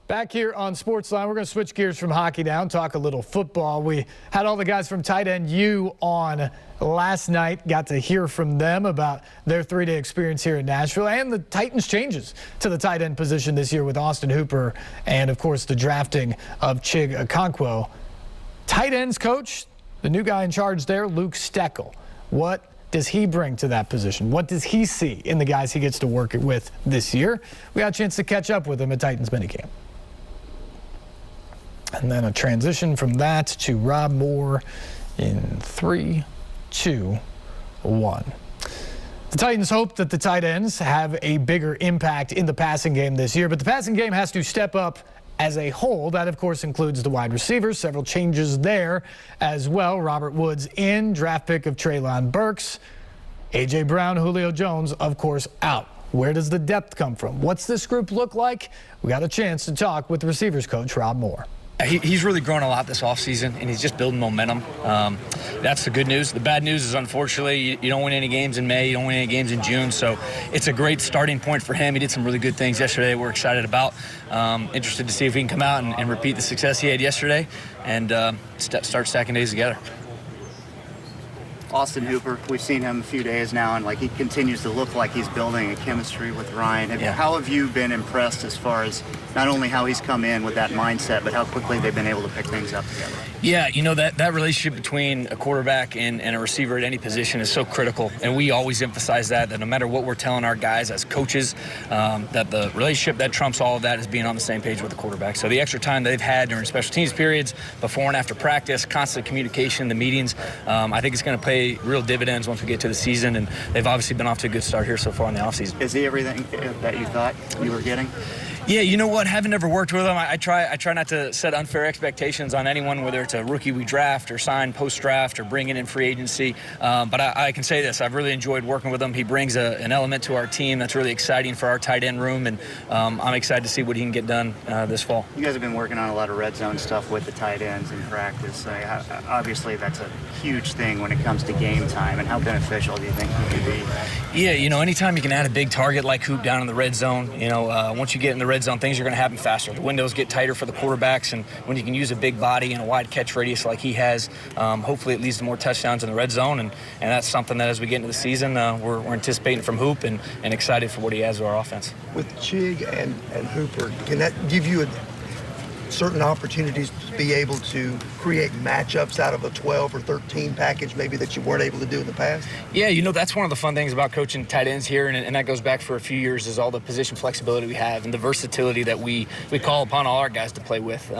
Back here on SportsLine, we're going to switch gears from hockey now and talk a little football. We had all the guys from Tight End U on last night, got to hear from them about their three-day experience here in Nashville and the Titans' changes to the tight end position this year with Austin Hooper and, of course, the drafting of Chig Okonkwo. Tight ends coach, the new guy in charge there, Luke Steckel. What does he bring to that position? What does he see in the guys he gets to work with this year? We got a chance to catch up with him at Titans minicamp. And then a transition from that to Rob Moore in 3, 2, 1. The Titans hope that the tight ends have a bigger impact in the passing game this year, but the passing game has to step up as a whole. That, of course, includes the wide receivers. Several changes there as well. Robert Woods in, draft pick of Treylon Burks. A.J. Brown, Julio Jones, of course, out. Where does the depth come from? What's this group look like? We got a chance to talk with receivers coach Rob Moore. He's really grown a lot this offseason, and he's just building momentum. That's the good news. The bad news is, unfortunately, you don't win any games in May, you don't win any games in June, so it's a great starting point for him. He did some really good things yesterday we're excited about. Interested to see if he can come out and repeat the success he had yesterday and start stacking days together. Austin Hooper, we've seen him a few days now, and he continues to look like he's building a chemistry with Ryan. How have you been impressed as far as not only how he's come in with that mindset, but how quickly they've been able to pick things up together? Yeah, you know, that relationship between a quarterback and a receiver at any position is so critical, and we always emphasize that no matter what we're telling our guys as coaches, that the relationship that trumps all of that is being on the same page with the quarterback. So the extra time they've had during special teams periods, before and after practice, constant communication, the meetings, I think it's going to pay real dividends once we get to the season, and they've obviously been off to a good start here so far in the offseason. Is he everything that you thought you were getting? Yeah, you know what? Having never worked with him, I try not to set unfair expectations on anyone, whether it's a rookie we draft or sign post-draft or bring in free agency. But I can say this: I've really enjoyed working with him. He brings an element to our team that's really exciting for our tight end room, and I'm excited to see what he can get done this fall. You guys have been working on a lot of red zone stuff with the tight ends in practice. Obviously, that's a huge thing when it comes to game time. And how beneficial do you think he could be? Yeah, you know, anytime you can add a big target like Hoop down in the red zone, you know, once you get in the red zone, things are going to happen faster. The windows get tighter for the quarterbacks, and when you can use a big body and a wide catch radius like he has, hopefully it leads to more touchdowns in the red zone, and that's something that as we get into the season, we're anticipating from Hoop and excited for what he has to our offense. With Chig and Hooper, can that give you certain opportunities to be able to create matchups out of a 12 or 13 package maybe that you weren't able to do in the past? Yeah, you know, that's one of the fun things about coaching tight ends here, and that goes back for a few years, is all the position flexibility we have and the versatility that we call upon all our guys to play with.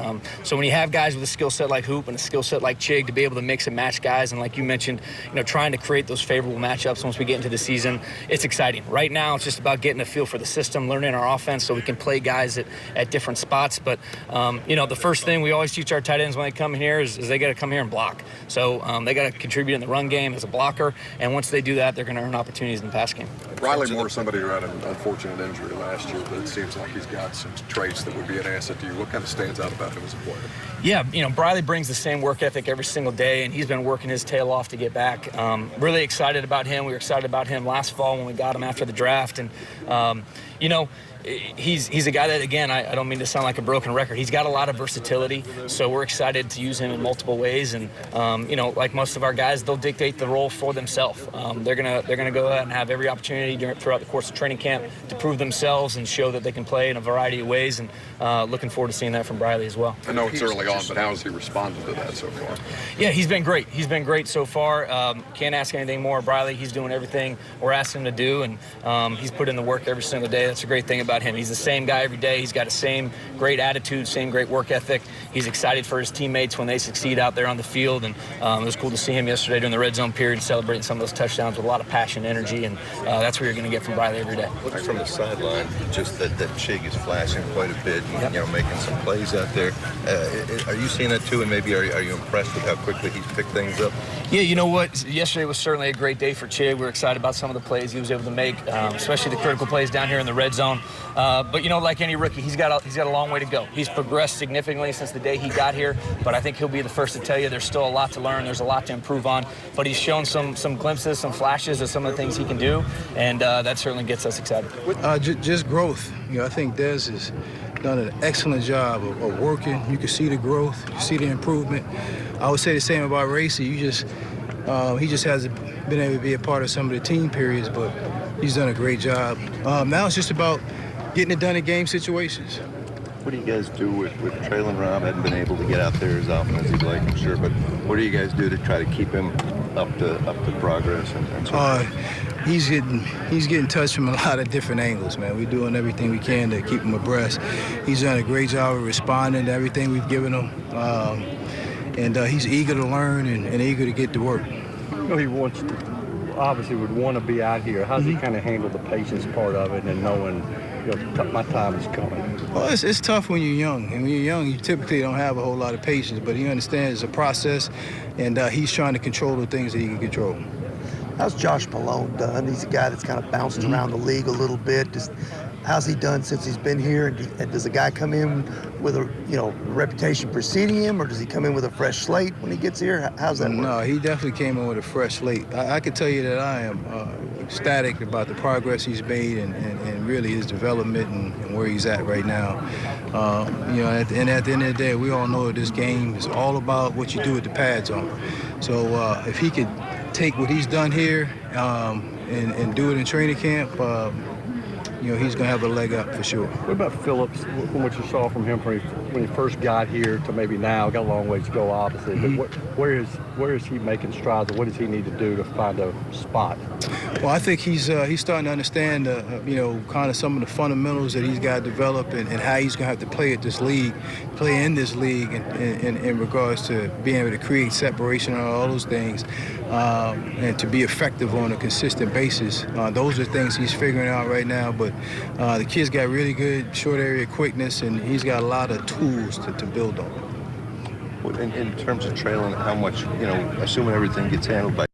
So when you have guys with a skill set like Hoop and a skill set like Chig to be able to mix and match guys, and like you mentioned, you know, trying to create those favorable matchups once we get into the season, it's exciting. Right now, it's just about getting a feel for the system, learning our offense so we can play guys at different spots. But, you know, the first thing we always teach our tight ends when they come in here is they got to come here and block. So they got to contribute in the run game as a blocker, and once they do that, they're going to earn opportunities in the pass game. Riley Moore, somebody who had an unfortunate injury last year, but it seems like he's got some traits that would be an asset to you. What kind of stands out about him as a player? Yeah, you know, Briley brings the same work ethic every single day, and he's been working his tail off to get back. Really excited about him. We were excited about him last fall when we got him after the draft, and you know, he's a guy that, again, I don't mean to sound like a broken record. He's got a lot of versatility, so we're excited to use him in multiple ways. And you know, like most of our guys, they'll dictate the role for themselves. They're gonna go out and have every opportunity throughout the course of training camp to prove themselves and show that they can play in a variety of ways. And looking forward to seeing that from Briley as well. I know it's early on, but how has he responded to that so far? Yeah, he's been great. He's been great so far. Can't ask anything more. Briley, he's doing everything we're asking him to do, and he's put in the work every single day. That's a great thing about him. He's the same guy every day. He's got the same great attitude, same great work ethic. He's excited for his teammates when they succeed out there on the field, and it was cool to see him yesterday during the red zone period celebrating some of those touchdowns with a lot of passion and energy, and that's what you're going to get from Briley every day. Looking from the sideline, just that Chig is flashing quite a bit, and, you know, making some plays out there. Are you seeing that too, and maybe are you impressed with how quickly he's picked things up? Yeah, you know what? Yesterday was certainly a great day for Chig. We're excited about some of the plays he was able to make, especially the critical plays down here in the red zone. But, you know, like any rookie, he's got a long way to go. He's progressed significantly since the day he got here, but I think he'll be the first to tell you there's still a lot to learn. There's a lot to improve on, but he's shown some glimpses, some flashes of some of the things he can do, and that certainly gets us excited. Just growth. You know, I think Dez done an excellent job of working. You can see the growth, you see the improvement. I would say the same about Racy. He just hasn't been able to be a part of some of the team periods, but he's done a great job. Now it's just about getting it done in game situations. What do you guys do with Traylon? Rob hadn't been able to get out there as often as he'd like, I'm sure, but what do you guys do to try to keep him up to progress and so on? He's getting touched from a lot of different angles, man. We're doing everything we can to keep him abreast. He's done a great job of responding to everything we've given him, and he's eager to learn and eager to get to work. You know, he obviously would want to be out here. How does he kind of handle the patience part of it and knowing, you know, my time is coming? Well, it's tough when you're young. And when you're young, you typically don't have a whole lot of patience, but he understands it's a process, and he's trying to control the things that he can control. How's Josh Malone done? He's a guy that's kind of bounced around the league a little bit. How's he done since he's been here? And does a guy come in with a reputation preceding him, or does he come in with a fresh slate when he gets here? How's that work? No, he definitely came in with a fresh slate. I can tell you that I am ecstatic about the progress he's made and really his development and where he's at right now. At the end of the day, we all know that this game is all about what you do with the pads on. So if he could take what he's done here and do it in training camp, he's going to have a leg up for sure. What about Phillips, from what you saw from him when he first got here to maybe now? Got a long ways to go, obviously. But where is he making strides, and what does he need to do to find a spot? Well, I think he's starting to understand, kind of some of the fundamentals that he's got to develop and how he's going to have to play in this league in regards to being able to create separation and all those things, and to be effective on a consistent basis. Those are things he's figuring out right now, but the kid's got really good short area quickness, and he's got a lot of tools to build on. In terms of Traylon, how much, assuming everything gets handled by